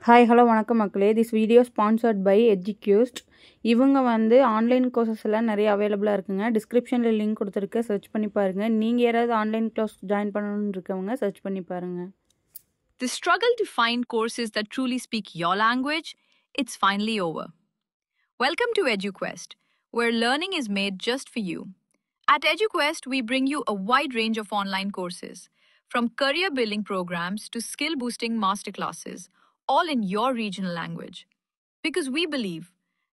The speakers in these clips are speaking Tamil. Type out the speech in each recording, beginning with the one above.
ஹாய் ஹலோ வணக்கம் மக்களே. This video sponsored by Eduquest. இவங்க ஆன்லைன் கோர்சஸ் எல்லாம் நிறைய அவைலபிளாக இருக்குங்க. டிஸ்கிரிப்ஷனில் லிங்க் கொடுத்துருக்கு, சர்ச் பண்ணி பாருங்கள். நீங்கள் யாராவது ஆன்லைன் கிளாஸ் ஜாயின் பண்ணணும்னு இருக்கவங்க சர்ச் பண்ணி பாருங்கள். The struggle to find courses that truly speak your language, it's finally over. Welcome to EduQuest, where learning is made just for you. At EduQuest, we bring you a wide range of online courses, from career building programs to skill boosting masterclasses, all in your regional language. Because we believe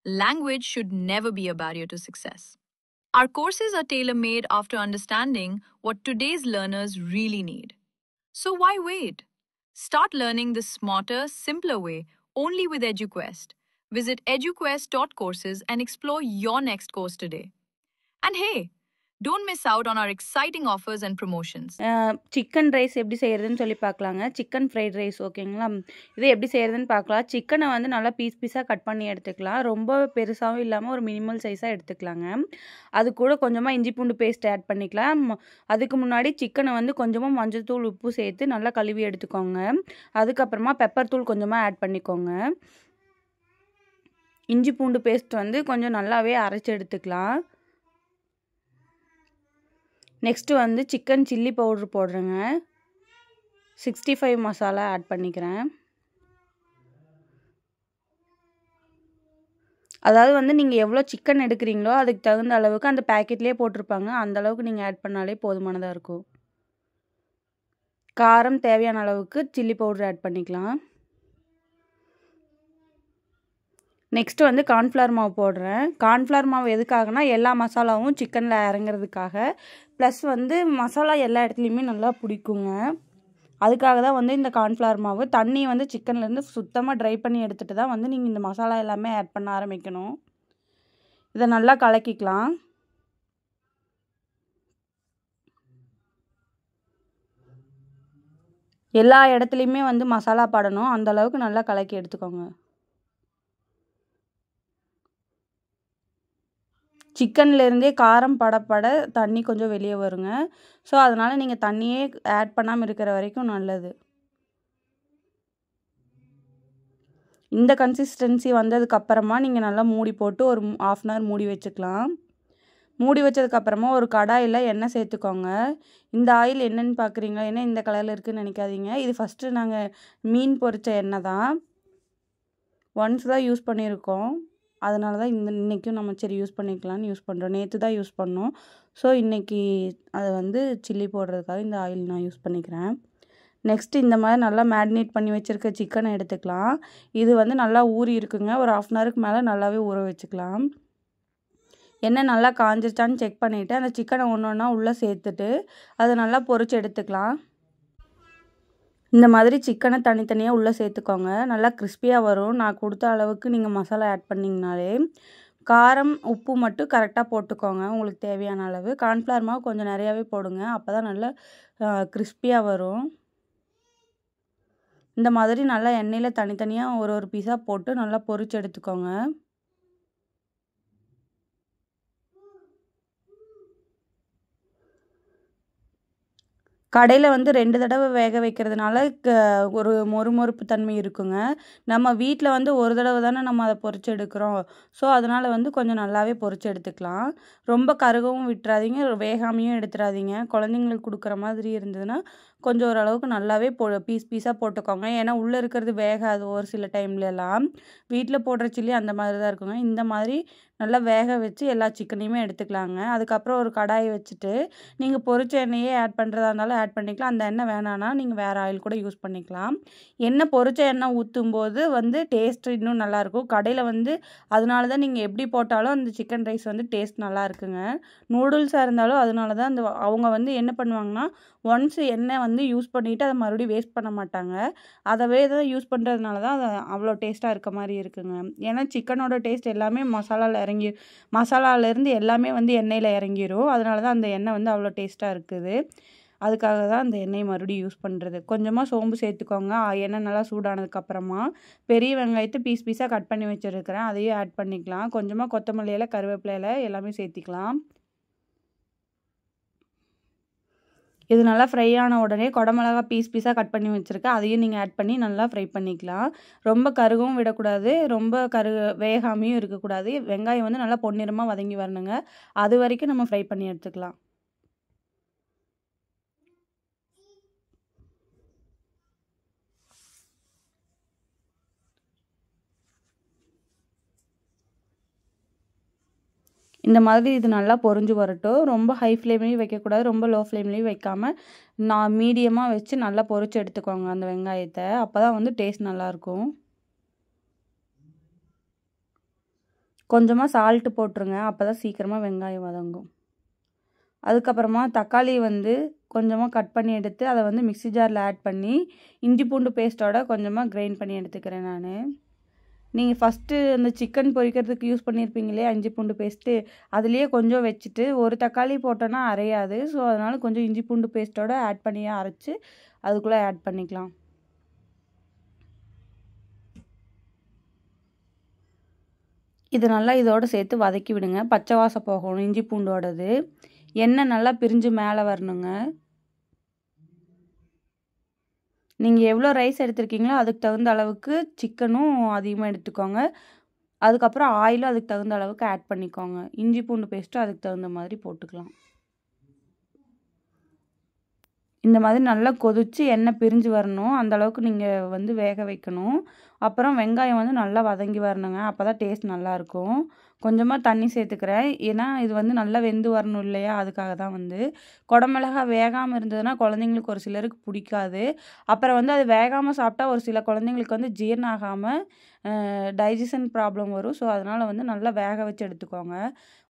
language should never be a barrier to success. Our courses are tailor-made after understanding what today's learners really need. So why wait? Start learning the smarter, simpler way only with EduQuest. Visit eduquest.courses and explore your next course today. And hey, don't miss out on our exciting offers and promotions. Chicken rice எப்படி செய்கிறதுன்னு சொல்லி பார்க்கலாங்க. சிக்கன் ஃப்ரைட் ரைஸ் ஓகேங்களா. இது எப்படி செய்கிறதுன்னு பார்க்கலாம். சிக்கனை நல்லா பீஸாக கட் பண்ணி எடுத்துக்கலாம். ரொம்ப பெருசாகவும் இல்லாமல் ஒரு மினிமல் சைஸாக எடுத்துக்கலாங்க. அது கூட கொஞ்சமாக இஞ்சி பூண்டு பேஸ்ட் ஆட் பண்ணிக்கலாம். அதுக்கு முன்னாடி சிக்கனை கொஞ்சமாக மஞ்சள் தூள் உப்பு சேர்த்து நல்லா கழுவி எடுத்துக்கோங்க. அதுக்கப்புறமா பெப்பர் தூள் கொஞ்சமாக ஆட் பண்ணிக்கோங்க. இஞ்சி பூண்டு பேஸ்ட் கொஞ்சம் நல்லாவே அரைச்சி எடுத்துக்கலாம். நெக்ஸ்ட்டு சிக்கன் சில்லி பவுட்ரு போடுறேங்க. 65 மசாலா ஆட் பண்ணிக்கிறேன். அதாவது நீங்கள் எவ்வளோ சிக்கன் எடுக்கிறீங்களோ அதுக்கு தகுந்த அளவுக்கு அந்த பேக்கெட்லேயே போட்டிருப்பாங்க. அந்த அளவுக்கு நீங்கள் ஆட் பண்ணாலே போதுமானதாக இருக்கும். காரம் தேவையான அளவுக்கு சில்லி பவுட்ரு ஆட் பண்ணிக்கலாம். நெக்ஸ்ட்டு கார்ன்ஃப்ளவர் மாவு போடுறேன். கார்ன்ஃப்ளவர் மாவு எதுக்காகனா எல்லா மசாலாவும் சிக்கனில் இறங்குறதுக்காக, ப்ளஸ் மசாலா எல்லா இடத்துலையுமே நல்லா பிடிக்குங்க. அதுக்காக தான் இந்த கார்ன்ஃப்ளவர் மாவு. தண்ணி சிக்கன்லேருந்து சுத்தமாக ட்ரை பண்ணி எடுத்துகிட்டு தான் நீங்கள் இந்த மசாலா எல்லாமே ஆட் பண்ண ஆரம்பிக்கணும். இதை நல்லா கலக்கிக்கலாம். எல்லா இடத்துலையுமே மசாலா படணும். அந்தளவுக்கு நல்லா கலக்கி எடுத்துக்கோங்க. சிக்கன்லேருந்தே காரம் பட தண்ணி கொஞ்சம் வெளியே வருங்க. ஸோ அதனால் நீங்கள் தண்ணியே ஆட் பண்ணாமல் இருக்கிற வரைக்கும் நல்லது. இந்த கன்சிஸ்டன்சி வந்ததுக்கப்புறமா நீங்கள் நல்லா மூடி போட்டு ஒரு 1/2 hour மூடி வச்சுக்கலாம். மூடி வச்சதுக்கப்புறமா ஒரு கடாயில் எண்ணெய் சேர்த்துக்கோங்க. இந்த ஆயில் என்னென்னு பார்க்குறீங்களா? ஏன்னா இந்த கலரில் இருக்குதுன்னு நினைக்காதீங்க. இது ஃபஸ்ட்டு நாங்கள் மீன் பொரித்த எண்ணெய் தான். ஒன்ஸ் தான் யூஸ் பண்ணியிருக்கோம். அதனால தான் இன்றைக்கும் நம்ம சரி யூஸ் பண்ணிக்கலாம்னு யூஸ் பண்ணுறோம். நேற்று தான் யூஸ் பண்ணோம். ஸோ இன்றைக்கி அதை சில்லி போடுறதுக்காக இந்த ஆயில் நான் யூஸ் பண்ணிக்கிறேன். நெக்ஸ்ட்டு இந்த மாதிரி நல்லா மேரினேட் பண்ணி வச்சுருக்க சிக்கனை எடுத்துக்கலாம். இது நல்லா ஊறி இருக்குங்க. ஒரு 1/2 hourக்கு மேலே நல்லாவே ஊற வச்சுக்கலாம். எண்ணெய் நல்லா காஞ்சிருச்சான்னு செக் பண்ணிவிட்டு அந்த சிக்கனை ஒன்று ஒன்றா உள்ளே சேர்த்துட்டு அதை நல்லா பொரிச்சு எடுத்துக்கலாம். இந்த மாதிரி சிக்கனை தனித்தனியாக உள்ளே சேர்த்துக்கோங்க. நல்லா கிறிஸ்பியாக வரும். நான் கொடுத்த அளவுக்கு நீங்கள் மசாலா ஆட் பண்ணிங்கனாலே. காரம் உப்பு மட்டும் கரெக்டாக போட்டுக்கோங்க உங்களுக்கு தேவையான அளவு. கார்ன்ஃப்ளவர் மாவு கொஞ்சம் நிறையாவே போடுங்க. அப்போ தான் நல்லா கிறிஸ்பியாக வரும். இந்த மாதிரி நல்லா எண்ணெயில் தனித்தனியாக ஒரு பீஸாக போட்டு நல்லா பொரிச்சு எடுத்துக்கோங்க. கடையில் 2 தடவை வேக வைக்கிறதுனால ஒரு மொறுமொறுப்பு தன்மை இருக்குங்க. நம்ம வீட்டில் ஒரு தடவை தானே நம்ம அதை பொரிச்சு எடுக்கிறோம். ஸோ அதனால் கொஞ்சம் நல்லாவே பொரிச்சு எடுத்துக்கலாம். ரொம்ப கருகவும் விட்டுறாதீங்க, வேகாமையும் எடுத்துடாதீங்க. குழந்தைங்களுக்கு கொடுக்குற மாதிரி இருந்ததுன்னா கொஞ்சம் ஓரளவுக்கு நல்லாவே பீஸாக போட்டுக்கோங்க. ஏன்னா உள்ளே இருக்கிறது வேகாது ஒரு சில டைம்லலாம். வீட்டில் போடுற சில்லி அந்த மாதிரி தான் இருக்குங்க. இந்த மாதிரி நல்லா வேக வச்சு எல்லா சிக்கனையுமே எடுத்துக்கலாங்க. அதுக்கப்புறம் ஒரு கடாயை வச்சுட்டு நீங்கள் பொரிச்ச எண்ணெயே ஆட் பண்ணுறதா இருந்தாலும் ஆட் பண்ணிக்கலாம். அந்த எண்ணெய் வேணான்னா நீங்கள் வேறு ஆயில் கூட யூஸ் பண்ணிக்கலாம். எண்ணெய் பொரிச்ச எண்ணெய் ஊற்றும்போது டேஸ்ட் இன்னும் நல்லாயிருக்கும். கடையில் அதனால தான் நீங்கள் எப்படி போட்டாலும் அந்த சிக்கன் ரைஸ் டேஸ்ட் நல்லா இருக்குங்க. நூடுல்ஸாக இருந்தாலும் அதனால தான் அவங்க என்ன பண்ணுவாங்கன்னா, ஒன்ஸ் எண்ணெய் யூஸ் பண்ணிவிட்டு அதை மறுபடியும் வேஸ்ட் பண்ண மாட்டாங்க. அதவே தான் யூஸ் பண்ணுறதுனால தான் அது அவ்வளோ டேஸ்ட்டாக இருக்க மாதிரி இருக்குங்க. ஏன்னா சிக்கனோட டேஸ்ட் எல்லாமே மசாலாலேருந்து எல்லாமே எண்ணெயில் இறங்கிரும். அதனால தான் அந்த எண்ணெய் அவ்வளோ டேஸ்ட்டாக இருக்குது. அதுக்காக தான் அந்த எண்ணெயை மறுபடியும் யூஸ் பண்ணுறது. கொஞ்சமாக சோம்பு சேர்த்துக்கோங்க. எண்ணெய் நல்லா சூடானதுக்கப்புறமா பெரிய வெங்காயத்தை பீஸாக கட் பண்ணி வச்சுருக்கிறேன், அதையும் ஆட் பண்ணிக்கலாம். கொஞ்சமாக கொத்தமல்லி இலை, கருவேப்பிலை இலை எல்லாமே சேர்த்திக்கலாம். இது நல்லா ஃப்ரை ஆன உடனே குடமிளகா பீஸாக கட் பண்ணி வச்சுருக்கேன், அதையும் நீங்கள் ஆட் பண்ணி நல்லா ஃப்ரை பண்ணிக்கலாம். ரொம்ப கருகவும் விடக்கூடாது, ரொம்ப வேகாமையும் இருக்கக்கூடாது. வெங்காயம் வந்து நல்லா பொன்னிறமாக வதங்கி வரணுங்க. அது வரைக்கும் நம்ம ஃப்ரை பண்ணி எடுத்துக்கலாம். இந்த மாதிரி இது நல்லா பொரிஞ்சு வரட்டும். ரொம்ப ஹை ஃப்ளேம்லேயும் வைக்கக்கூடாது, ரொம்ப லோ ஃப்ளேம்லேயும் வைக்காமல் நான் மீடியமாக வச்சு நல்லா பொரிச்சு எடுத்துக்கோங்க அந்த வெங்காயத்தை. அப்போ தான் வந்து டேஸ்ட் நல்லாயிருக்கும். கொஞ்சமாக சால்ட்டு போட்டுருங்க, அப்போ தான் சீக்கிரமாக வெங்காயம் வதங்கும். அதுக்கப்புறமா தக்காளி வந்து கொஞ்சமாக கட் பண்ணி எடுத்து அதை வந்து மிக்ஸி ஜாரில் ஆட் பண்ணி இஞ்சி பூண்டு பேஸ்ட்டோட கொஞ்சமாக கிரைண்ட் பண்ணி எடுத்துக்கிறேன் நான். நீங்கள் ஃபஸ்ட்டு அந்த சிக்கன் பொரிக்கிறதுக்கு யூஸ் பண்ணியிருப்பீங்க இல்லையா இஞ்சி பூண்டு பேஸ்ட்டு, அதுலேயே கொஞ்சம் வச்சுட்டு ஒரு தக்காளி போட்டோன்னா அரையாது. ஸோ அதனால் கொஞ்சம் இஞ்சி பூண்டு பேஸ்ட்டோட ஆட் பண்ணி அரைச்சி அதுக்குள்ளே ஆட் பண்ணிக்கலாம். இது நல்லா இதோடு சேர்த்து வதக்கி விடுங்க, பச்சை வாசம் போகணும் இஞ்சி பூண்டோடது. எண்ணெய் நல்லா பிரிஞ்சு மேலே வரணுங்க. நீங்கள் எவ்வளோ ரைஸ் எடுத்துருக்கீங்களோ அதுக்கு தகுந்த அளவுக்கு சிக்கனும் அதிகமாக எடுத்துக்கோங்க. அதுக்கப்புறம் ஆயிலும் அதுக்கு தகுந்த அளவுக்கு ஆட் பண்ணிக்கோங்க. இஞ்சி பூண்டு பேஸ்ட்டும் அதுக்கு தகுந்த மாதிரி போட்டுக்கலாம். இந்த மாதிரி நல்லா கொதித்து எண்ணெய் பிரிஞ்சு வரணும், அந்தளவுக்கு நீங்கள் வந்து வேக வைக்கணும். அப்புறம் வெங்காயம் வந்து நல்லா வதங்கி வரணுங்க, அப்போ தான் டேஸ்ட் நல்லாயிருக்கும். கொஞ்சமாக தண்ணி சேர்த்துக்கிறேன், ஏன்னா இது வந்து நல்லா வெந்து வரணும் இல்லையா, அதுக்காக தான் வந்து. குடமிளகா வேகாமல் இருந்ததுன்னா குழந்தைங்களுக்கு ஒரு சிலருக்கு பிடிக்காது. அப்புறம் வந்து அது வேகாமல் சாப்பிட்டா ஒரு சில குழந்தைங்களுக்கு வந்து ஜீரணம் ஆகாமல் டைஜஷன் ப்ராப்ளம் வரும். ஸோ அதனால் வந்து நல்லா வேக வச்சு எடுத்துக்கோங்க.